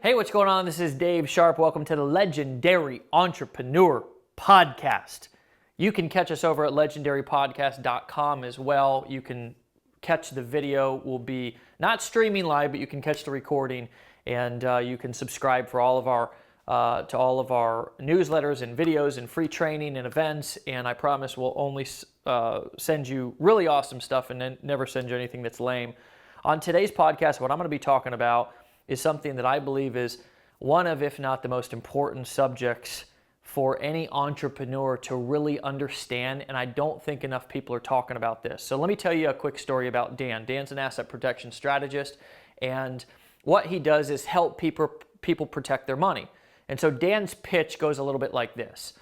Hey, what's going on? This is Dave Sharp. Welcome to the Legendary Entrepreneur Podcast. You can catch us over at legendarypodcast.com as well. You can catch the video. We'll be not streaming live, but you can catch the recording, and you can subscribe for all of our to all of our newsletters and videos and free training and events. And I promise we'll only send you really awesome stuff and then never send you anything that's lame. On today's podcast, what I'm going to be talking about is something that I believe is one of, if not the most important subjects for any entrepreneur to really understand, and I don't think enough people are talking about this. So let me tell you a quick story about Dan. Dan's an asset protection strategist, and what he does is help people protect their money. And so Dan's pitch goes a little bit like this.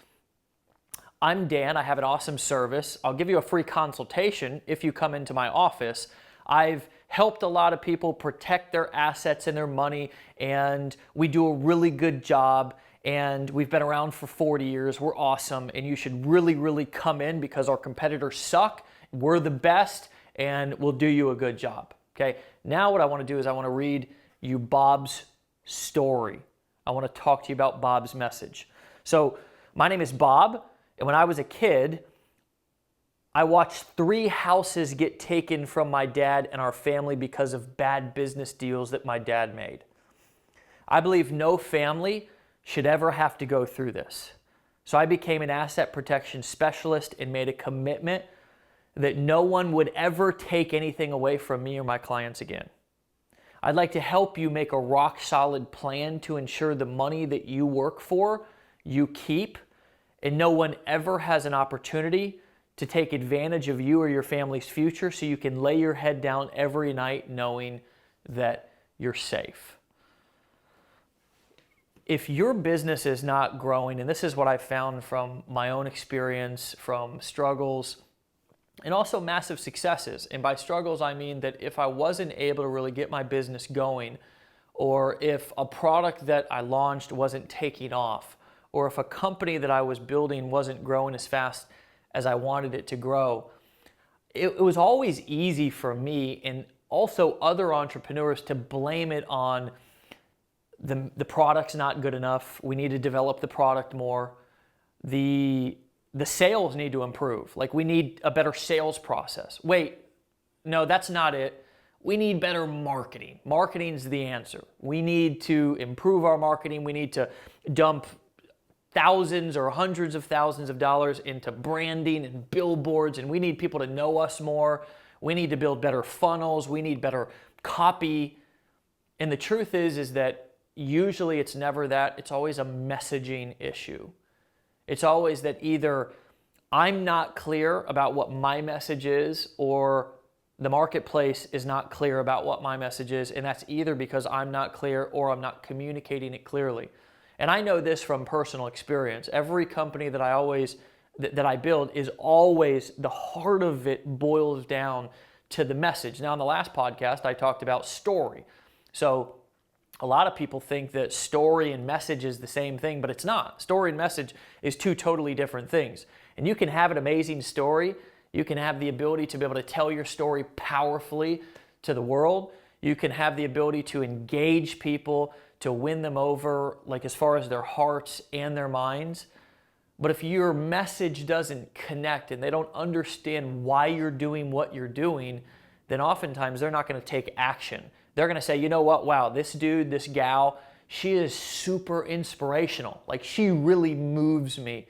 I'm Dan, I have an awesome service. I'll give you a free consultation if you come into my office. I've helped a lot of people protect their assets and their money, and we do a really good job, and we've been around for 40 years. We're awesome, and you should really come in because our competitors suck. We're the best, and we'll do you a good job. Okay, now what I want to do is I want to read you Bob's story. I want to talk to you about Bob's message. So my name is Bob, and when I was a kid, I watched 3 houses get taken from my dad and our family because of bad business deals that my dad made. I believe no family should ever have to go through this. So I became an asset protection specialist and made a commitment that no one would ever take anything away from me or my clients again. I'd like to help you make a rock solid plan to ensure the money that you work for, you keep, and no one ever has an opportunity to take advantage of you or your family's future, so you can lay your head down every night knowing that you're safe. If your business is not growing, and this is what I found from my own experience, from struggles, and also massive successes. And by struggles, I mean that if I wasn't able to really get my business going, or if a product that I launched wasn't taking off, or if a company that I was building wasn't growing as fast as I wanted it to grow, it was always easy for me and also other entrepreneurs to blame it on the product's not good enough. We need to develop the product more. The sales need to improve. Like, we need a better sales process. Wait, no, that's not it. We need better marketing. Marketing's the answer. We need to improve our marketing. We need to dump thousands or hundreds of thousands of dollars into branding and billboards, and we need people to know us more. We need to build better funnels. We need better copy. And the truth is that usually it's never that. It's always a messaging issue. It's always that either I'm not clear about what my message is, or the marketplace is not clear about what my message is, and that's either because I'm not clear or I'm not communicating it clearly. And I know this from personal experience. Every company that I build is always, the heart of it boils down to the message. Now, in the last podcast, I talked about story. So a lot of people think that story and message is the same thing, but it's not. Story and message is 2 totally different things. And you can have an amazing story. You can have the ability to be able to tell your story powerfully to the world. You can have the ability to engage people, to win them over, like as far as their hearts and their minds. But if your message doesn't connect and they don't understand why you're doing what you're doing, then oftentimes they're not going to take action. They're going to say, you know what, wow, this dude, this gal, she is super inspirational. Like, she really moves me,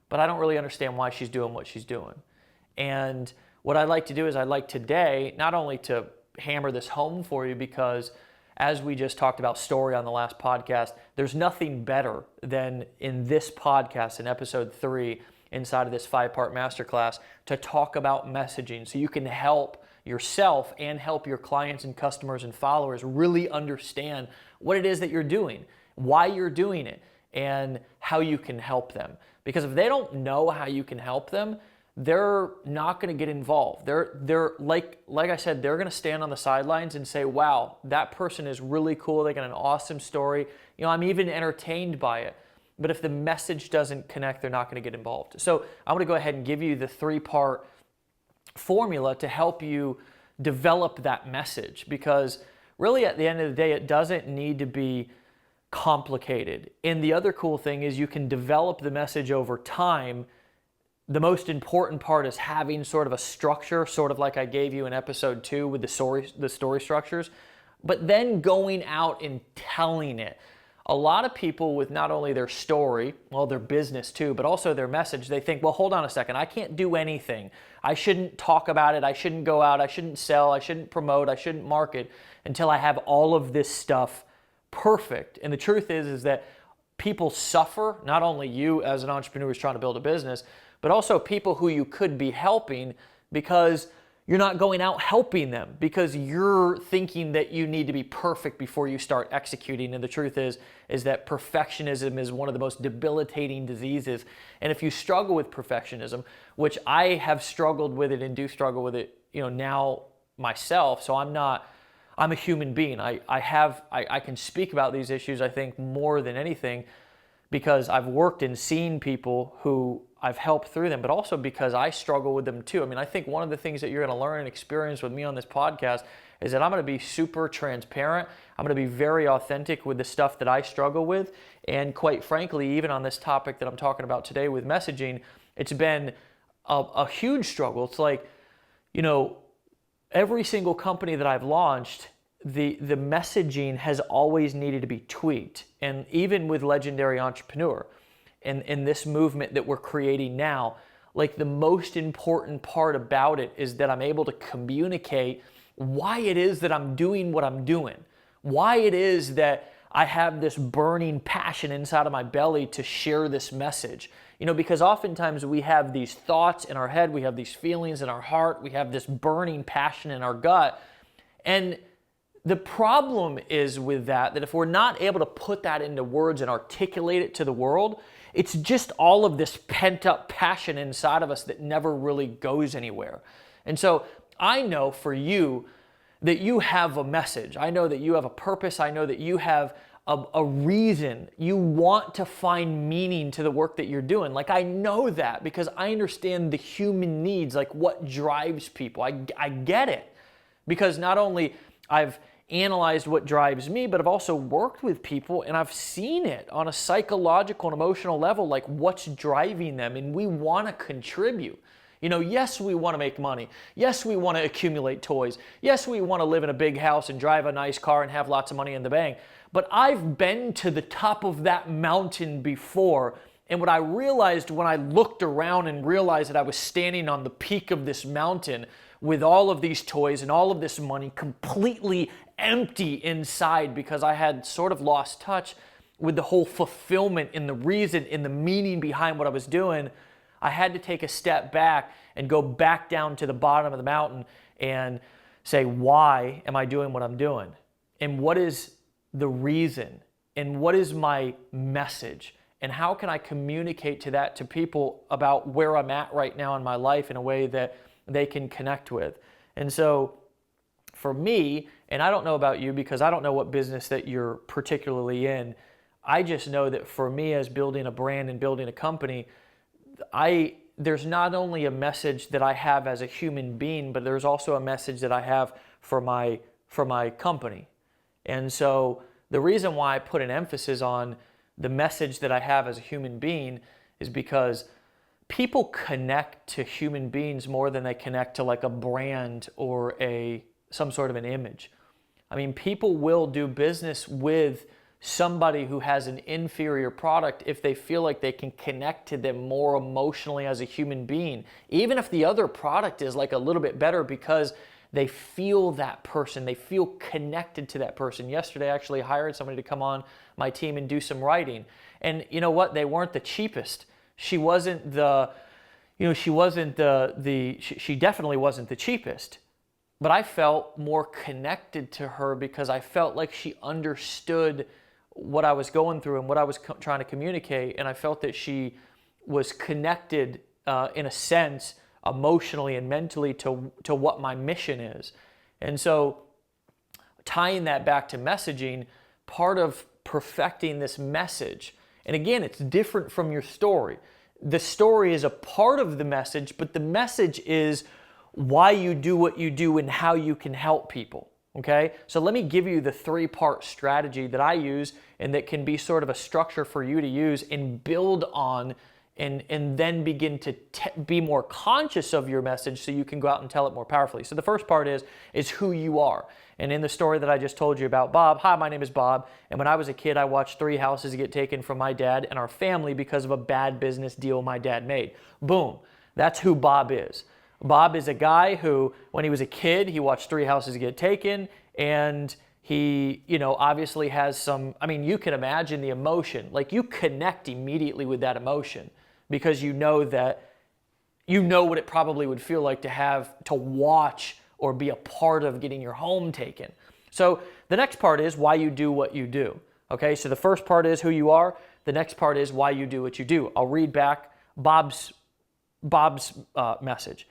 but I don't really understand why she's doing what she's doing. And what I'd like to do is I'd like today not only to hammer this home for you, because as we just talked about story on the last podcast, there's nothing better than in this podcast, in episode 3, inside of this 5-part masterclass, to talk about messaging so you can help yourself and help your clients and customers and followers really understand what it is that you're doing, why you're doing it, and how you can help them. Because if they don't know how you can help them, they're not going to get involved. They're like I said, they're going to stand on the sidelines and say, wow, that person is really cool. They got an awesome story. You know, I'm even entertained by it. But if the message doesn't connect, they're not going to get involved. So I'm going to go ahead and give you the 3-part formula to help you develop that message, because really at the end of the day, it doesn't need to be complicated. And the other cool thing is you can develop the message over time. The most important part is having sort of a structure, sort of like I gave you in episode 2 with the story structures, but then going out and telling it. A lot of people with not only their story, well, their business too, but also their message, they think, well, hold on a second, I can't do anything. I shouldn't talk about it. I shouldn't go out. I shouldn't sell. I shouldn't promote. I shouldn't market until I have all of this stuff perfect. And the truth is that people suffer, not only you as an entrepreneur who's trying to build a business, but also people who you could be helping, because you're not going out helping them, because you're thinking that you need to be perfect before you start executing. And the truth is that perfectionism is one of the most debilitating diseases. And if you struggle with perfectionism, which I have struggled with it and do struggle with it, now myself, so I'm a human being. I can speak about these issues, I think, more than anything, because I've worked and seen people who I've helped through them, but also because I struggle with them too. I mean, I think one of the things that you're going to learn and experience with me on this podcast is that I'm going to be super transparent. I'm going to be very authentic with the stuff that I struggle with. And quite frankly, even on this topic that I'm talking about today with messaging, it's been a huge struggle. It's like, every single company that I've launched, the messaging has always needed to be tweaked. And even with Legendary Entrepreneur, and this movement that we're creating now, like, the most important part about it is that I'm able to communicate why it is that I'm doing what I'm doing, why it is that I have this burning passion inside of my belly to share this message. Because oftentimes we have these thoughts in our head, we have these feelings in our heart, we have this burning passion in our gut. And the problem is with that if we're not able to put that into words and articulate it to the world, it's just all of this pent-up passion inside of us that never really goes anywhere. And so I know for you that you have a message. I know that you have a purpose. I know that you have a reason. You want to find meaning to the work that you're doing. Like, I know that because I understand the human needs, like what drives people. I get it, because not only I've analyzed what drives me, but I've also worked with people and I've seen it on a psychological and emotional level, like what's driving them. And we want to contribute. Yes, we want to make money. Yes, we want to accumulate toys. Yes, we want to live in a big house and drive a nice car and have lots of money in the bank. But I've been to the top of that mountain before. And what I realized when I looked around and realized that I was standing on the peak of this mountain with all of these toys and all of this money completely empty inside, because I had sort of lost touch with the whole fulfillment and the reason and the meaning behind what I was doing, I had to take a step back and go back down to the bottom of the mountain and say, why am I doing what I'm doing? And what is the reason? And what is my message? And how can I communicate to people about where I'm at right now in my life in a way that they can connect with? And so for me, and I don't know about you because I don't know what business that you're particularly in, I just know that for me, as building a brand and building a company, there's not only a message that I have as a human being, but there's also a message that I have for my company. And so the reason why I put an emphasis on the message that I have as a human being is because people connect to human beings more than they connect to like a brand or some sort of an image. I mean, people will do business with somebody who has an inferior product if they feel like they can connect to them more emotionally as a human being, even if the other product is like a little bit better, because they feel that person, they feel connected to that person. Yesterday, I actually hired somebody to come on my team and do some writing. And you know what? They weren't the cheapest. She wasn't she definitely wasn't the cheapest. But I felt more connected to her because I felt like she understood what I was going through and what I was trying to communicate. And I felt that she was connected in a sense, emotionally and mentally to what my mission is. And so tying that back to messaging, part of perfecting this message, and again, it's different from your story. The story is a part of the message, but the message is why you do what you do and how you can help people. Okay, so let me give you the 3-part strategy that I use and that can be sort of a structure for you to use and build on, and then begin to be more conscious of your message so you can go out and tell it more powerfully. So the first part is who you are. And in the story that I just told you about Bob, hi, my name is Bob, and when I was a kid, I watched 3 houses get taken from my dad and our family because of a bad business deal my dad made. Boom, that's who Bob is. Bob is a guy who, when he was a kid, he watched 3 houses get taken, and he, obviously has some, you can imagine the emotion. Like, you connect immediately with that emotion because you know what it probably would feel like to watch or be a part of getting your home taken. So the next part is why you do what you do. Okay, so the first part is who you are. The next part is why you do what you do. I'll read back Bob's message.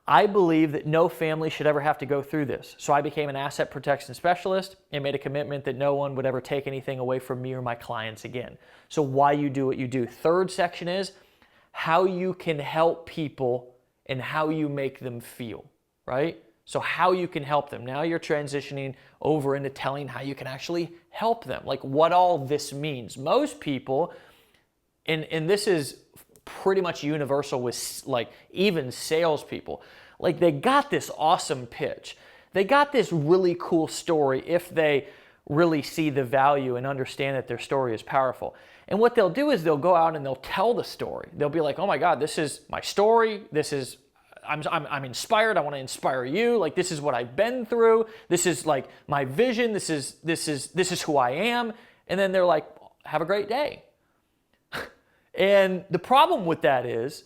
I believe that no family should ever have to go through this. So I became an asset protection specialist and made a commitment that no one would ever take anything away from me or my clients again. So why you do what you do. Third section is how you can help people and how you make them feel, right? So how you can help them. Now you're transitioning over into telling how you can actually help them, like what all this means. Most people, and this is pretty much universal with like even salespeople, like they got this awesome pitch. They got this really cool story if they really see the value and understand that their story is powerful. And what they'll do is they'll go out and they'll tell the story. They'll be like, oh my God, this is my story. I'm inspired. I want to inspire you. Like, this is what I've been through. This is like my vision. This is who I am. And then they're like, have a great day. And the problem with that is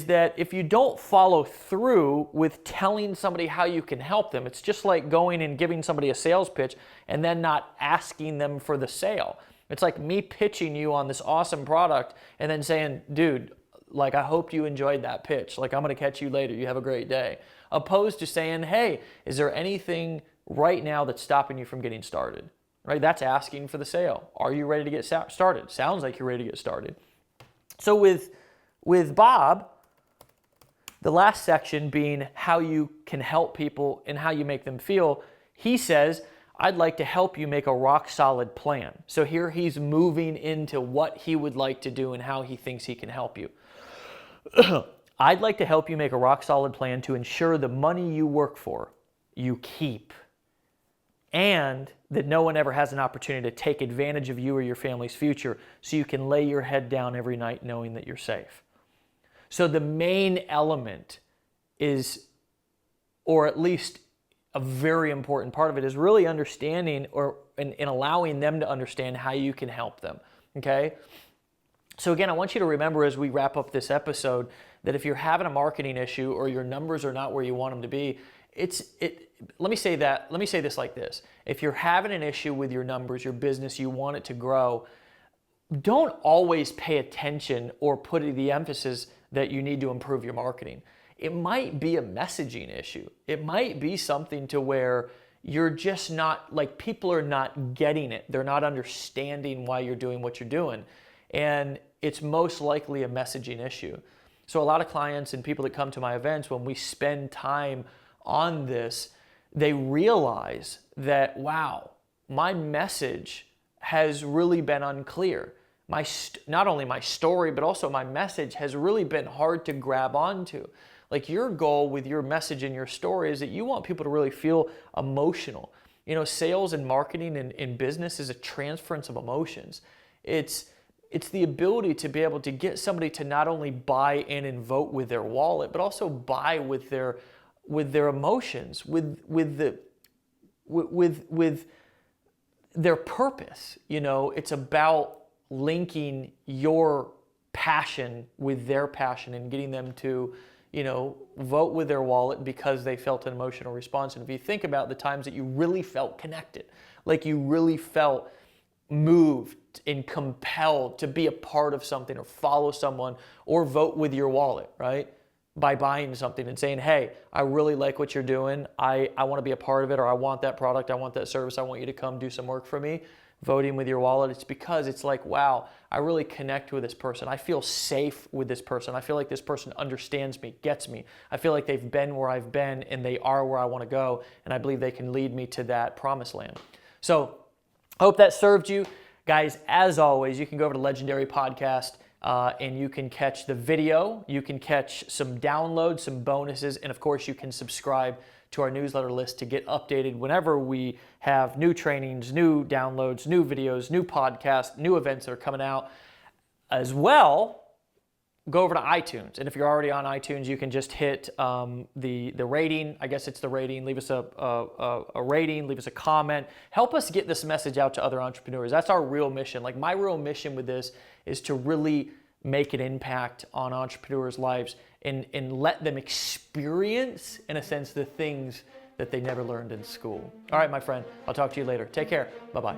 that if you don't follow through with telling somebody how you can help them, it's just like going and giving somebody a sales pitch and then not asking them for the sale. It's like me pitching you on this awesome product and then saying, dude, like, I hope you enjoyed that pitch. Like, I'm going to catch you later. You have a great day. Opposed to saying, hey, is there anything right now that's stopping you from getting started? Right? That's asking for the sale. Are you ready to get started? Sounds like you're ready to get started. So with Bob, the last section being how you can help people and how you make them feel, he says, I'd like to help you make a rock solid plan. So here he's moving into what he would like to do and how he thinks he can help you. I'd like to help you make a rock solid plan to ensure the money you work for, you keep, and that no one ever has an opportunity to take advantage of you or your family's future, so you can lay your head down every night knowing that you're safe. So the main element is, or at least a very important part of it, is really understanding and allowing them to understand how you can help them, okay? So again, I want you to remember as we wrap up this episode that if you're having a marketing issue or your numbers are not where you want them to be, let me say this like this. If you're having an issue with your numbers, your business, you want it to grow, don't always pay attention or put the emphasis that you need to improve your marketing. It might be a messaging issue. It might be something to where you're just not, like, people are not getting it. They're not understanding why you're doing what you're doing. And it's most likely a messaging issue. So a lot of clients and people that come to my events, when we spend time on this, they realize that, wow, my message has really been unclear. Not only my story, but also my message has really been hard to grab onto. Like, your goal with your message and your story is that you want people to really feel emotional. You know, sales and marketing and business is a transference of emotions. It's the ability to be able to get somebody to not only buy in and vote with their wallet, but also buy with their emotions, with their purpose. You know, it's about linking your passion with their passion and getting them to, you know, vote with their wallet because they felt an emotional response. And if you think about the times that you really felt connected, like you really felt moved and compelled to be a part of something or follow someone or vote with your wallet, right? by buying something and saying, hey, I really like what you're doing. I want to be a part of it, or I want that product, I want that service, I want you to come do some work for me. Voting with your wallet, it's because it's like, wow, I really connect with this person. I feel safe with this person. I feel like this person understands me, gets me. I feel like they've been where I've been and they are where I want to go, and I believe they can lead me to that promised land. So I hope that served you. Guys, as always, you can go over to Legendary Podcast and you can catch the video, you can catch some downloads, some bonuses, and of course you can subscribe to our newsletter list to get updated whenever we have new trainings, new downloads, new videos, new podcasts, new events that are coming out. As well, go over to iTunes. And if you're already on iTunes, you can just hit the rating. I guess it's the rating. Leave us a rating, leave us a comment. Help us get this message out to other entrepreneurs. That's our real mission. Like, my real mission with this is to really make an impact on entrepreneurs' lives and let them experience, in a sense, the things that they never learned in school. All right, my friend, I'll talk to you later. Take care. Bye-bye.